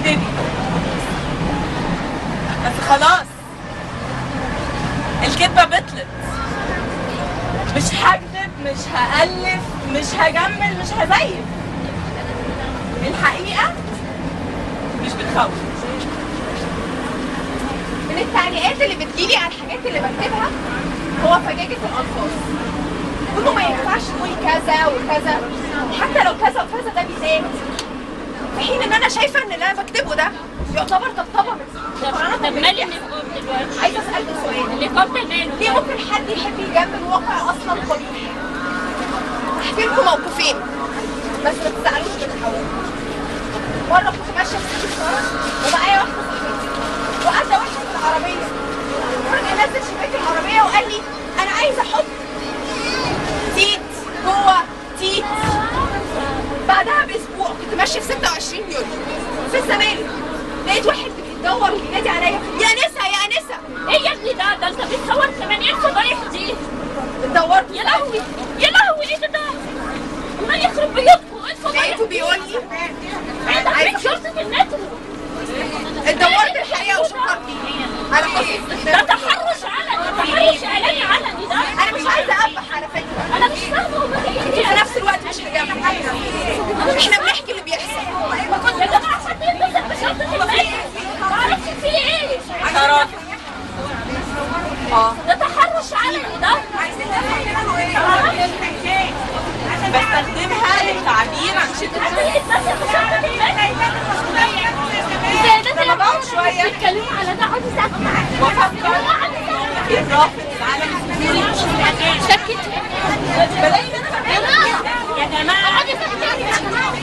تكدبي، بس خلاص الكدبة بطلت. مش هكذب، مش هألف، مش هجمل، مش هزيف. الحقيقة مش بتخوف. من التعليقات اللي بتجيلي على الحاجات اللي بكتبها هو فجاجة الألفاظ. كله ما ينفعش تقول كذا وكذا، حتى لو كذا وكذا ده بيزيد، في حين ان انا شايفه ان اللي انا بكتبه ده يعتبر طبطبه من طب مالي النقاب دلوقتي؟ عايزه اسالك سؤال، النقاب ده ماله؟ ليه ممكن حد يحب يجمل واقع اصلا قبيح؟ هحكي لكم موقفين بس ما تزعلوش من الحوار. مره كنت ماشيه في سكه شارع ومعايا واحده صاحبتي وقاعده واحد في العربيه، فجاه نزل شباك العربيه وقال لي انا عايزه احط تيت جوه تيت. بعدها باسبوع كنت ماشيه في 26 يوليو في الزمالك، لقيت واحد بيدور وبينادي عليا يا نسا يا نسا. ايه يا ابني ده انت بتصور 80 فضايح دي. دورت يا لهوي يا لهوي ايه ده؟ الله يخرب بيوتكم، ايه الفضايح؟ لقيته بيقول لي ايه ده؟ فين شرطة المترو؟ دورت الحقيقه وشكرتني على حسن ده تحرش علني، تحرش اعلاني علني ده. انا مش عايزه اقبح على فكره، انا مش فاهمه هما جايين في ليه. نفس الوقت مش هجامل، احنا بنحكي اللي بيحصل. يا جماعه حد يتصل بشرطة المترو، معرفش في ايه. شرف. ده تحرش علني ده. بستخدمها للتعبير عن شدة لما بقعد شويه بيتكلموا على ده عاوز اسمع وافكر الرافض العالم شكت بلاقي ان انا يا جماعه اقعدي ساكتين يا جماعه.